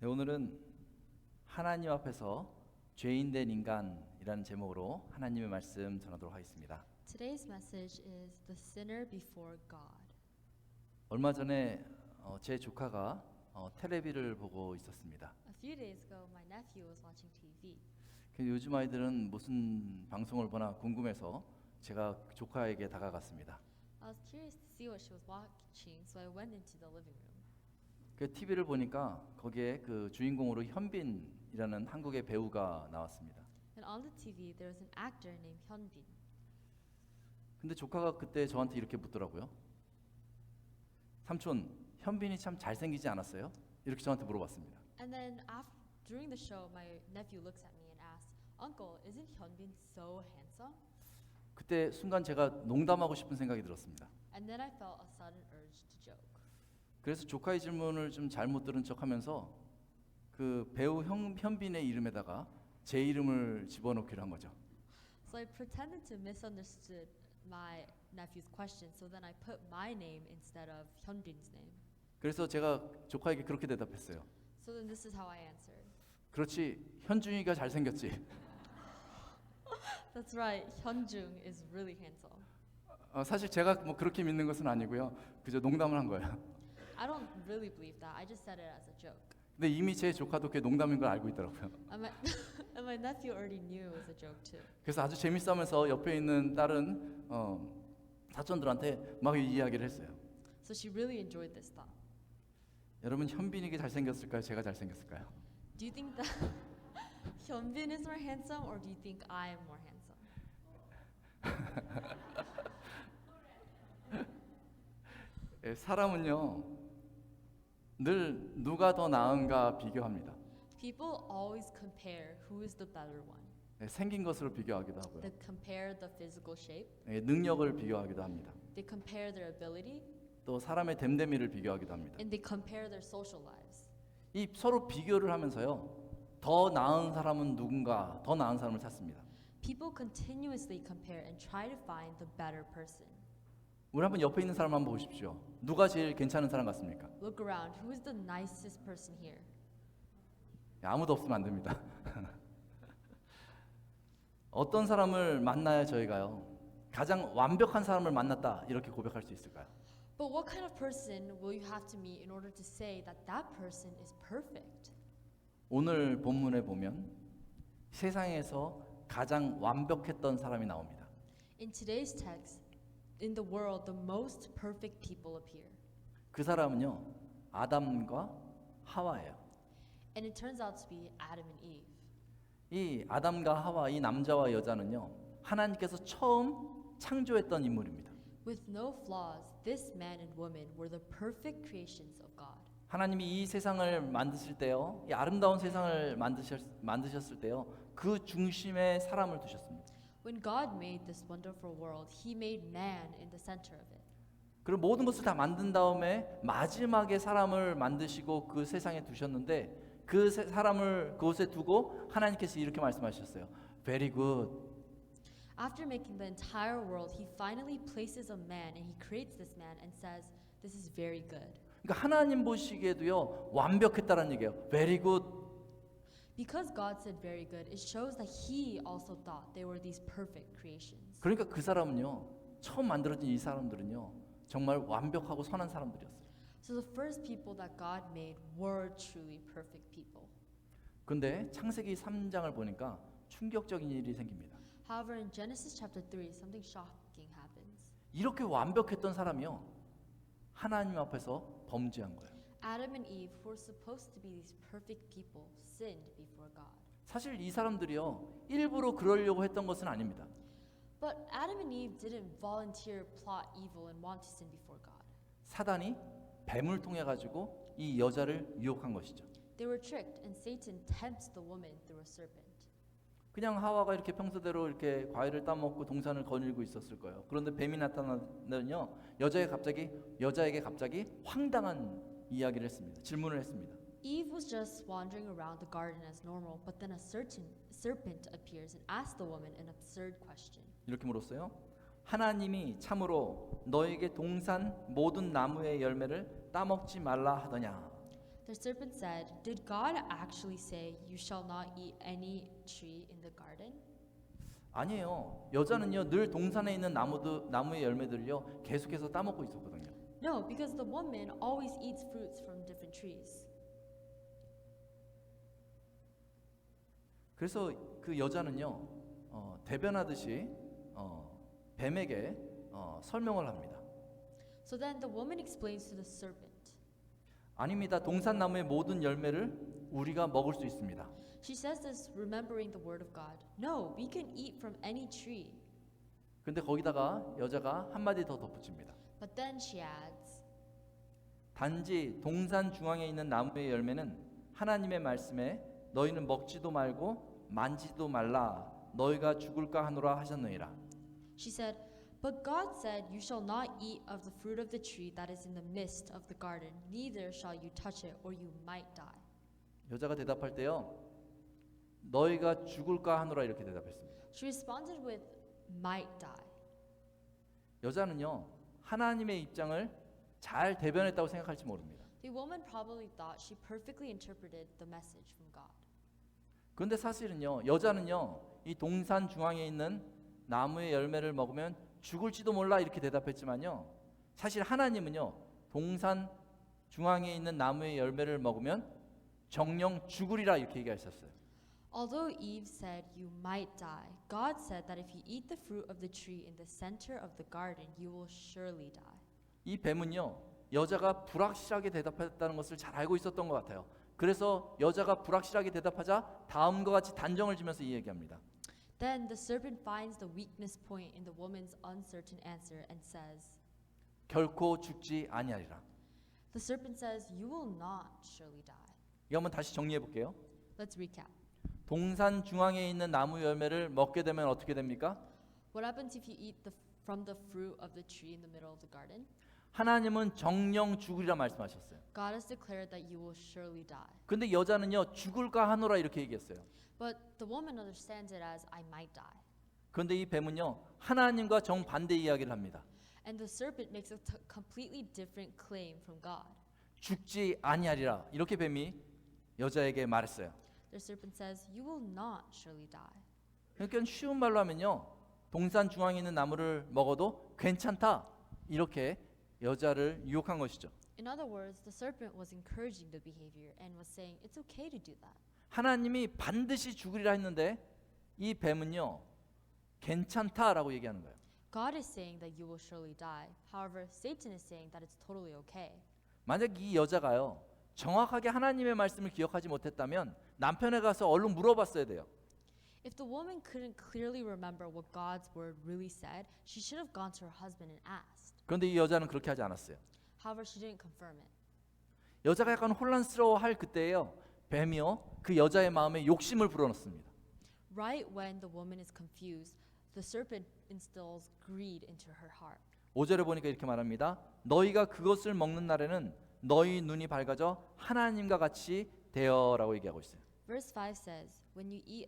네, 오늘은 하나님 앞에서 죄인 된 인간이라는 제목으로 하나님의 말씀 전하도록 하겠습니다. Today's message is The Sinner Before God. 얼마 전에 제 조카가 텔레비를 보고 있었습니다. A few days ago, my nephew was watching TV. 요즘 아이들은 무슨 방송을 보나 궁금해서 제가 조카에게 다가갔습니다. I was curious to see what she was watching, so I went into the living room. 그 TV를 보니까 거기에 그 주인공으로 현빈이라는 한국의 배우가 나왔습니다. And on the TV, there was an actor named Hyunbin. 근데 조카가 그때 저한테 이렇게 묻더라고요. 삼촌, 현빈이 참 잘생기지 않았어요? 이렇게 저한테 물어봤습니다. And then during the show, my nephew looks at me and asks, "Uncle, isn't Hyunbin so handsome?" 그때 순간 제가 농담하고 싶은 생각이 들었습니다. And then I felt a sudden urge to joke. 그래서 조카의 질문을 좀 잘못 들은 척하면서 그 배우 현빈의 이름에다가 제 이름을 집어넣기로 한 거죠. So I pretended to misunderstood my nephew's question, so then I put my name instead of Hyunbin's name. 그래서 제가 조카에게 그렇게 대답했어요. So then this is how I answered. 그렇지, 현준이가 잘생겼지. That's right, Hyunjung is really handsome. 사실 제가 뭐 그렇게 믿는 것은 아니고요. 그저 농담을 한 거예요. I don't really believe that. I just said it as a joke. 근데 이미 제 조카도 그게 농담인 걸 알고 있더라고요. And my nephew already knew it was a joke too. 그래서 아주 재밌어하면서 옆에 있는 다른 사촌들한테 막 이 이야기를 했어요. So she really enjoyed this thought. 여러분, 현빈이가 잘생겼을까요? 제가 잘생겼을까요? Do you think that Hyunbin is more handsome, or do you think I am more handsome? 사람은요, 늘 누가 더 나은가 비교합니다. People always compare who is the better one. 생긴 것으로 비교하기도 하고요. They compare the physical shape. 능력을 비교하기도 합니다. They compare their ability, 또 사람의 됨됨이를 비교하기도 합니다. and they compare their social lives. 이 서로 비교를 하면서요, 더 나은 사람은 누군가, 더 나은 사람을 찾습니다. People continuously compare and try to find the better person. 우리 한번 옆에 있는 사람 한번 보십시오. 누가 제일 괜찮은 사람 같습니까? Look around. Who is the nicest person here? 아무도 없으면 안 됩니다. 어떤 사람을 만나야 저희가요, 가장 완벽한 사람을 만났다 이렇게 고백할 수 있을까요? But what kind of person will you have to meet in order to say that that person is perfect? 오늘 본문에 보면 세상에서 가장 완벽했던 사람이 나옵니다. In today's text, in the world, the most perfect people appear. 그 사람은요, 아담과 하와예요. And it turns out to be Adam and Eve. 이 아담과 하와, 이 남자와 여자는요, 하나님께서 처음 창조했던 인물입니다. With no flaws, this man and woman were the perfect creations of God. 하나님이 이 세상을 만드실 때요, 이 아름다운 세상을 만드셨을 때요, 그 중심에 사람을 두셨습니다. When God made this wonderful world, He made man in the center of it. 그리고 모든 것을 다 만든 다음에 마지막에 사람을 만드시고 그 세상에 두셨는데, 그 사람을 그곳에 두고 하나님께서 이렇게 말씀하셨어요. Very good. After making the entire world, He finally places a man and He creates this man and says, "This is very good." 그러니까 하나님 보시기에도요, 완벽했다는 얘기예요. Very good. Because God said very good, it shows that He also thought they were these perfect creations. 그러니까 그 사람은요, 처음 만들어진 이 사람들은요, 정말 완벽하고 선한 사람들이었어요. So the first people that God made were truly perfect people. 근데 창세기 3장을 보니까 충격적인 일이 생깁니다. However, in Genesis chapter 3, something shocking happens. 이렇게 완벽했던 사람이요, 하나님 앞에서 범죄한 거예요. Adam and Eve, who were supposed to be these perfect people, sinned before God. 사실 이 사람들이요, 일부러 그러려고 했던 것은 아닙니다. But Adam and Eve didn't volunteer, plot evil, and want to sin before God. 사단이 뱀을 통해 가지고 이 여자를 유혹한 것이죠. They were tricked, and Satan tempts the woman through a serpent. 그냥 하와가 이렇게 평소대로 이렇게 과일을 따먹고 동산을 거닐고 있었을 거예요. 그런데 뱀이 나타나면요, 여자에게 갑자기 황당한 이야기를 했습니다. 질문을 했습니다. Eve was just wandering around the garden as normal, but then a certain serpent appears and asks the woman an absurd question. 이렇게 물었어요. 하나님이 참으로 너에게 동산 모든 나무의 열매를 따먹지 말라 하더냐? The serpent said, "Did God actually say, 'You shall not eat any tree in the garden'?" 아니에요. 여자는요 늘 동산에 있는 나무의 열매들을요 계속해서 따먹고 있었거든요. No, because the woman always eats fruits from different trees. 그래서 그 여자는요 대변하듯이 뱀에게 설명을 합니다. So then the woman explains to the serpent. 아닙니다. 동산 나무의 모든 열매를 우리가 먹을 수 있습니다. She says this remembering the word of God. No, we can eat from any tree. 근데 거기다가 여자가 한마디 더 덧붙입니다. But then she adds, 단지 동산 중앙에 있는 나무의 열매는 하나님의 말씀에 너희는 먹지도 말고 만지도 말라 너희가 죽을까 하노라 하셨느니라. she said, "But God said, 'You shall not eat of the fruit of the tree that is in the midst of the garden, neither shall you touch it, or you might die.'" 여자가 대답할 때요. 너희가 죽을까 하노라 이렇게 대답했습니다. She responded with, "might die." 여자는요. 하나님의 입장을 잘 대변했다고 생각할지 모릅니다. The woman probably thought she perfectly interpreted the message from God. 그런데 사실은요. 여자는요. 이 동산 중앙에 있는 나무의 열매를 먹으면 죽을지도 몰라 이렇게 대답했지만요. 사실 하나님은요. 동산 중앙에 있는 나무의 열매를 먹으면 정령 죽으리라 이렇게 얘기하셨어요. Although Eve said, "You might die," God said that if you eat the fruit of the tree in the center of the garden, you will surely die. 이 뱀은요. 여자가 불확실하게 대답했다는 것을 잘 알고 있었던 것 같아요. 그래서 여자가 불확실하게 대답하자 다음과 같이 단정을 지면서 이 얘기합니다. Then the serpent finds the weakness point in the woman's uncertain answer and says, 결코 죽지 아니하리라. the serpent says, "You will not surely die." 이거 한번 다시 정리해 볼게요. Let's recap. 동산 중앙에 있는 나무 열매를 먹게 되면 어떻게 됩니까? What happens if you eat from the fruit of the tree in the middle of the garden? 하나님은 정령 죽으리라 말씀하셨어요. God has declared that you will surely die. 근데 여자는요 죽을까 하노라 이렇게 얘기했어요. But the woman understands it as, "I might die." 그런데 이 뱀은요 하나님과 정반대 이야기를 합니다. And the serpent makes a completely different claim from God. 죽지 아니하리라 이렇게 뱀이 여자에게 말했어요. The serpent says, "You will not surely die." 그러니까 쉬운 말로 하면요 동산 중앙에 있는 나무를 먹어도 괜찮다 이렇게 여자를 유혹한 것이죠. In other words, the serpent was encouraging the behavior and was saying, "It's okay to do that." 하나님이 반드시 죽으리라 했는데 이 뱀은요 괜찮다라고 얘기하는 거예요. God is saying that you will surely die. However, Satan is saying that it's totally okay. 만약 이 여자가요 정확하게 하나님의 말씀을 기억하지 못했다면 남편에 가서 얼른 물어봤어야 돼요. If the woman couldn't clearly remember what God's word really said, she should have gone to her husband and asked. 그런데 이 여자는 그렇게 하지 않았어요. However, she didn't confirm it. 여자가 약간 혼란스러워할 그때예요. 뱀이요 그 여자의 마음에 욕심을 불어넣습니다. Right when the woman is confused, the serpent instills greed into her heart. 5절에 보니까 이렇게 말합니다. 너희가 그것을 먹는 날에는 너희 눈이 밝아져 하나님과 같이 되어라고 얘기하고 있어요. Verse 5 says, "When you eat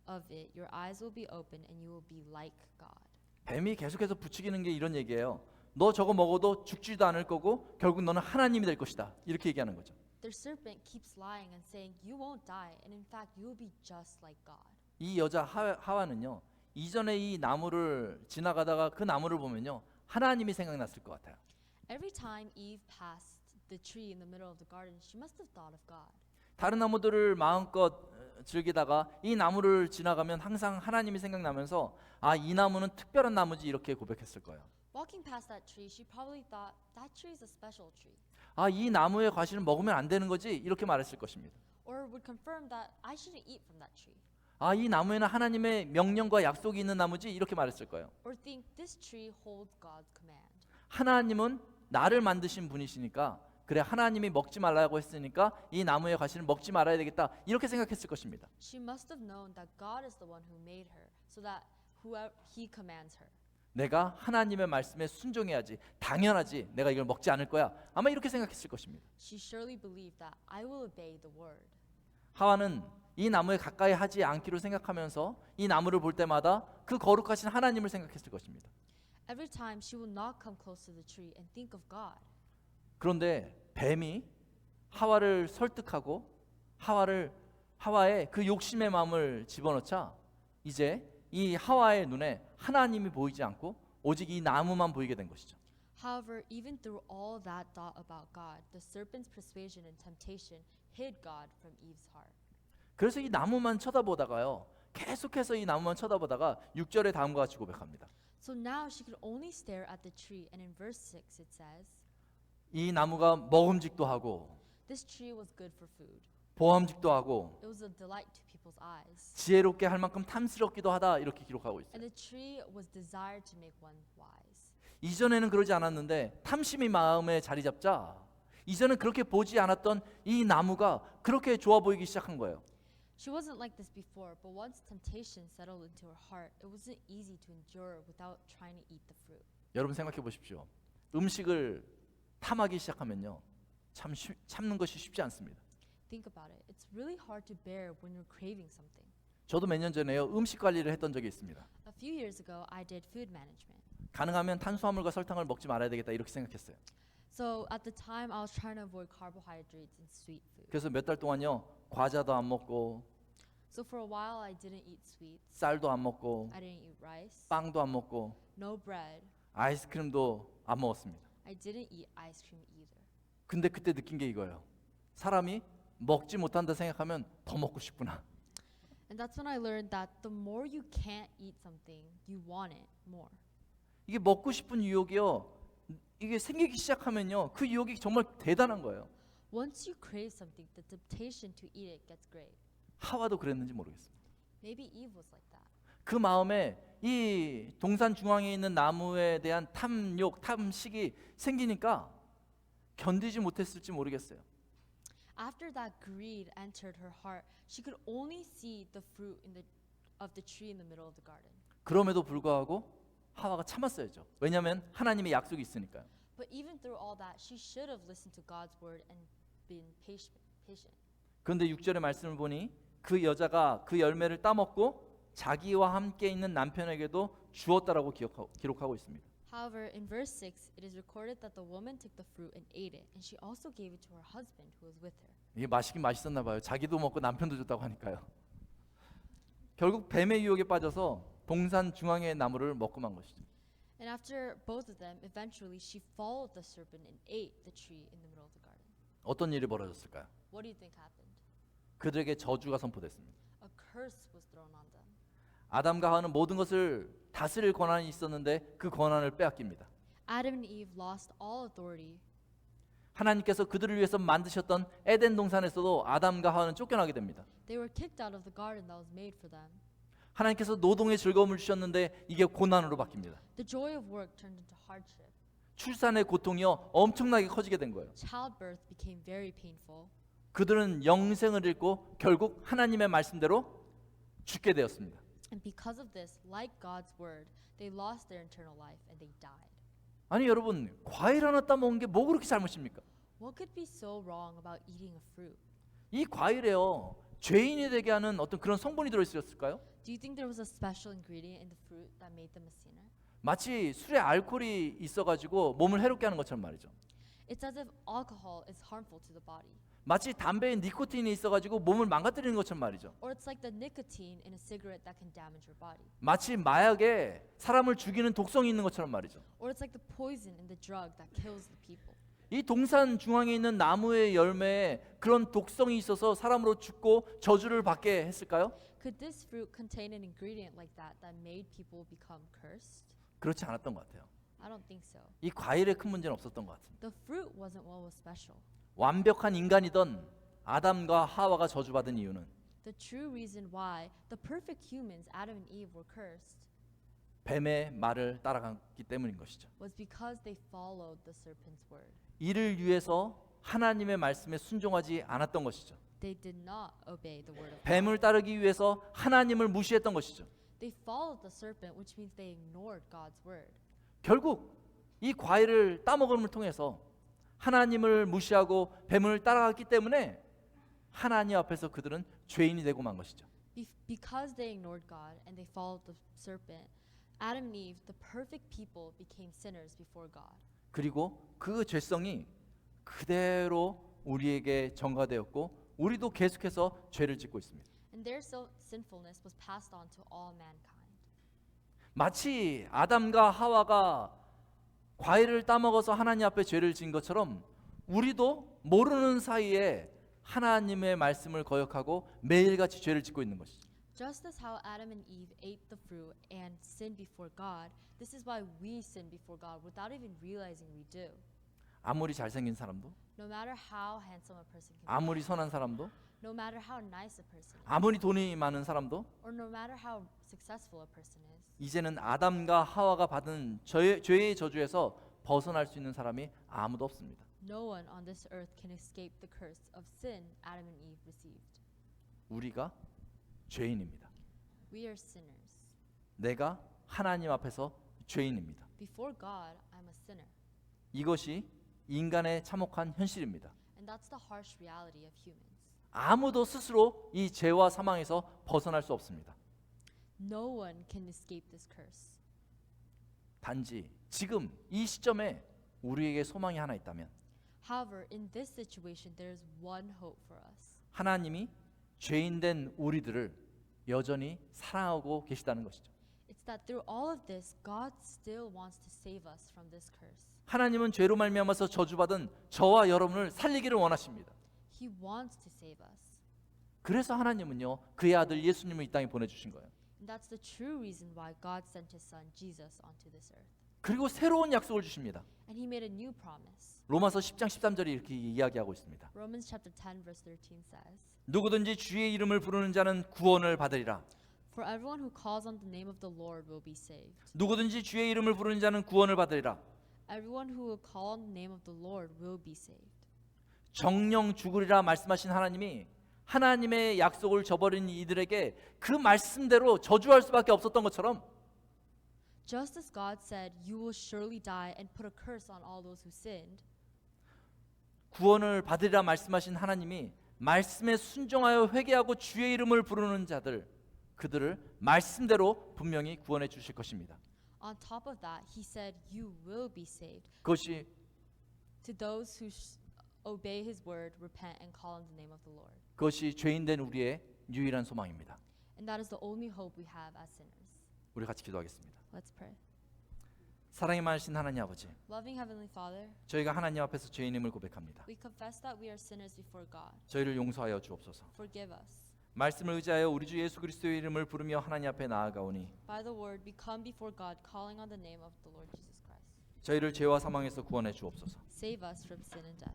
of it, your eyes will be open and you will be like God." 뱀이 계속해서 부추기는 게 이런 얘기예요. 너 저거 먹어도 죽지도 않을 거고 결국 너는 하나님이 될 것이다. 이렇게 얘기하는 거죠. The serpent keeps lying and saying, "You won't die, and in fact, you will be just like God." 이 여자 하와는요. 이전에 이 나무를 지나가다가 그 나무를 보면요. 하나님이 생각났을 것 같아요. Every time Eve passed the tree in the middle of the garden, she must have thought of God. 다른 나무들을 마음껏 즐기다가 이 나무를 지나가면 항상 하나님이 생각나면서 아, 이 나무는 특별한 나무지 이렇게 고백했을 거예요. Walking past that tree, she probably thought, "That tree is a special tree." 아, 이 나무의 과실은 먹으면 안 되는 거지 이렇게 말했을 것입니다. Or would confirm that I shouldn't eat from that tree. 아, 이 나무에는 하나님의 명령과 약속이 있는 나무지 이렇게 말했을 거예요. Or think this tree holds God's command. 하나님은 나를 만드신 분이시니까 그래 하나님이 먹지 말라고 했으니까 이 나무의 과실은 먹지 말아야 되겠다 이렇게 생각했을 것입니다. She must have known that God is the one who made her, so that whoever He commands her. 내가 하나님의 말씀에 순종해야지 당연하지 내가 이걸 먹지 않을 거야 아마 이렇게 생각했을 것입니다. She surely believed that I will obey the word. 하와는 이 나무에 가까이 하지 않기로 생각하면서 이 나무를 볼 때마다 그 거룩하신 하나님을 생각했을 것입니다. Every time she will not come close to the tree and think of God. 그런데 뱀이 하와를 설득하고 하와의 그 욕심의 마음을 집어넣자 이제 이 하와의 눈에 하나님이 보이지 않고 오직 이 나무만 보이게 된 것이죠. However, even through all that thought about God, the serpent's persuasion and temptation hid God from Eve's heart. 그래서 이 나무만 쳐다보다가요. 계속해서 이 나무만 쳐다보다가 6절에 다음과 같이 고백합니다. So now she could only stare at the tree, and in verse 6 it says, 이 나무가 먹음직도 하고 this tree was good for food. 보암직도 하고 It was a delight to people's eyes. 지혜롭게 할 만큼 탐스럽기도 하다 이렇게 기록하고 있어요. And the tree was desired to make one wise. 이전에는 그러지 않았는데 탐심이 마음에 자리 잡자 이전은 그렇게 보지 않았던 이 나무가 그렇게 좋아 보이기 시작한 거예요. She wasn't like this before, but once temptation settled into her heart, it wasn't easy to endure without trying to eat the fruit. 여러분 생각해 보십시오. 음식을 탐하기 시작하면요. 참는 것이 쉽지 않습니다. Think about it. It's really hard to bear when you're craving something. 저도 몇 년 전에요. 음식 관리를 했던 적이 있습니다. A few years ago, I did food management. 가능하면 탄수화물과 설탕을 먹지 말아야 되겠다 이렇게 생각했어요. So at the time, I was trying to avoid carbohydrates and sweet food. 그래서 몇 달 동안요. 과자도 안 먹고 So for a while, I didn't eat sweets. 쌀도 안 먹고 I didn't eat rice. 빵도 안 먹고 No bread. 아이스크림도 안 먹었습니다. I didn't eat ice cream either. 근데 그때 느낀 게 이거예요. 사람이 먹지 못한다 생각하면 더 먹고 싶구나. And that's when I learned that the more you can't eat something, you want it more. 이게 먹고 싶은 유혹이요. 이게 생기기 시작하면요. 그 유혹이 정말 대단한 거예요. Once you crave something, the temptation to eat it gets great. 하와도 그랬는지 모르겠습니다. Maybe Eve was like that. 그 마음에 이 동산 중앙에 있는 나무에 대한 탐욕, 탐식이 생기니까 견디지 못했을지 모르겠어요. After that greed entered her heart, she could only see the fruit of the tree in the middle of the garden. 그럼에도 불구하고 하와가 참았어야죠. 왜냐하면 하나님의 약속이 있으니까요. But even through all that, she should have listened to God's word and been patient. 그런데 6절의 말씀을 보니 그 여자가 그 열매를 따먹고 자기와 함께 있는 남편에게도 주었다라고 기록하고 있습니다. However, in verse 6, it is recorded that the woman took the fruit and ate it, and she also gave it to her husband who was with her. 이게 맛있긴 맛있었나 봐요. 자기도 먹고 남편도 줬다고 하니까요. 결국 뱀의 유혹에 빠져서 동산 중앙의 나무를 먹고 만 것이죠. And after both of them, eventually she followed the serpent and ate the tree in the middle of the garden. 어떤 일이 벌어졌을까요? What do you think happened? 그들에게 저주가 선포됐습니다. A curse was thrown on them. 아담과 하와는 모든 것을 다스릴 권한이 있었는데 그 권한을 빼앗깁니다. Adam and Eve lost all authority. 하나님께서 그들을 위해서 만드셨던 에덴 동산에서도 아담과 하와는 쫓겨나게 됩니다. They were kicked out of the garden that was made for them. 하나님께서 노동의 즐거움을 주셨는데 이게 고난으로 바뀝니다. The joy of work turned into hardship. 출산의 고통이요 엄청나게 커지게 된 거예요. Childbirth became very painful. 그들은 영생을 잃고 결국 하나님의 말씀대로 죽게 되었습니다. And because of this, like God's word, they lost their eternal life and they died. 아니 여러분 과일 하나 따먹은 게 뭐 그렇게 잘못입니까? What could be so wrong about eating a fruit? 이 과일에요 죄인이 되게 하는 어떤 그런 성분이 들어있었을까요? Do you think there was a special ingredient in the fruit that made them a sinner? 마치 술에 알코올이 있어가지고 몸을 해롭게 하는 것처럼 말이죠. It's as if alcohol is harmful to the body. 마치 담배에 니코틴이 있어가지고 몸을 망가뜨리는 것처럼 말이죠. Or it's like the nicotine in a cigarette that can damage your body. 마치 마약에 사람을 죽이는 독성이 있는 것처럼 말이죠. Or it's like the poison in the drug that kills the people. 이 동산 중앙에 있는 나무의 열매에 그런 독성이 있어서 사람으로 죽고 저주를 받게 했을까요? Could this fruit contain an ingredient like that made people become cursed? 그렇지 않았던 것 같아요. I don't think so. 이 과일에 큰 문제는 없었던 것 같습니다. The fruit wasn't what was special. 완벽한 인간이던 아담과 하와가 저주받은 이유는 The true reason why the perfect humans, Adam and Eve, were cursed 뱀의 말을 따라갔기 때문인 것이죠. was because they followed the serpent's word. 이를 위해서 하나님의 말씀에 순종하지 않았던 것이죠. They did not obey the word of God. 뱀을 따르기 위해서 하나님을 무시했던 것이죠. They followed the serpent, which means they ignored God's word. 결국 이 과일을 따먹음을 통해서 하나님을 무시하고 뱀을 따라갔기 때문에 하나님 앞에서 그들은 죄인이 되고 만 것이죠. Because they ignored God and they followed the serpent, Adam and Eve, the perfect people, became sinners before God. 그리고 그 죄성이 그대로 우리에게 전가되었고 우리도 계속해서 죄를 짓고 있습니다. And their sinfulness was passed on to all mankind. 마치 아담과 하와가 과일을 따먹어서 하나님 앞에 죄를 지은 것처럼 우리도 모르는 사이에 하나님의 말씀을 거역하고 매일같이 죄를 짓고 있는 것이죠. Just as how Adam and Eve ate the fruit and sinned before God, this is why we sin before God without even realizing we do. 아무리 잘생긴 사람도, No matter how handsome a person can 아무리 선한 사람도, be, no matter how nice a person is, 아무리 돈이 많은 사람도 or no matter how successful a person is, 이제는 아담과 하와가 받은 죄의 저주에서 벗어날 수 있는 사람이 아무도 없습니다. no one on this earth can escape the curse of sin Adam and Eve received. 우리가 죄인입니다. We are sinners. 내가 하나님 앞에서 죄인입니다. Before God, I'm a sinner. 이것이 인간의 참혹한 현실입니다. And that's the harsh reality of humans. 아무도 스스로 이 죄와 사망에서 벗어날 수 없습니다. No one can escape this curse. 단지 지금 이 시점에 우리에게 소망이 하나 있다면 However, in this situation, there is one hope for us. 하나님이 죄인된 우리들을 여전히 사랑하고 계시다는 것이죠. It's that through all of this, God still wants to save us from this curse. 하나님은 죄로 말미암아서 저주받은 저와 여러분을 살리기를 원하십니다. He wants to save us. 그래서 하나님은요 그의 아들 예수님을 이 땅에 보내주신 거예요. And that's the true reason why God sent His Son Jesus onto this earth. 그리고 새로운 약속을 주십니다. And He made a new promise. 로마서 10장 13절이 이렇게 이야기하고 있습니다. Romans chapter 10 verse 13 says, 누구든지 주의 이름을 부르는 자는 구원을 받으리라. For everyone who calls on the name of the Lord will be saved. 누구든지 주의 이름을 부르는 자는 구원을 받으리라. Everyone who will call on the name of the Lord will be saved. 정령 죽으리라 말씀하신 하나님이 하나님의 약속을 저버린 이들에게 그 말씀대로 저주할 수밖에 없었던 것처럼 Just as God said, you will surely die and put a curse on all those who sinned, 구원을 받으리라 말씀하신 하나님이 말씀에 순종하여 회개하고 주의 이름을 부르는 자들 그들을 말씀대로 분명히 구원해 주실 것입니다. on top of that, He said, you will be saved. 그것이 To those who obey His word, repent and call on the name of the Lord. 그것이 죄인된 우리의 유일한 소망입니다. And that is the only hope we have as sinners. 우리 같이 기도하겠습니다. Let's pray. 사랑이 많으신 하나님 아버지, Loving Heavenly Father, 저희가 하나님 앞에서 죄인임을 고백합니다. we confess that we are sinners before God. 저희를 용서하여 주옵소서. Forgive us. 말씀을 의지하여 우리 주 예수 그리스도의 이름을 부르며 하나님 앞에 나아가오니 By the word, we come before God, calling on the name of the Lord Jesus Christ. 저희를 죄와 사망에서 구원해 주옵소서. Save us from sin and death.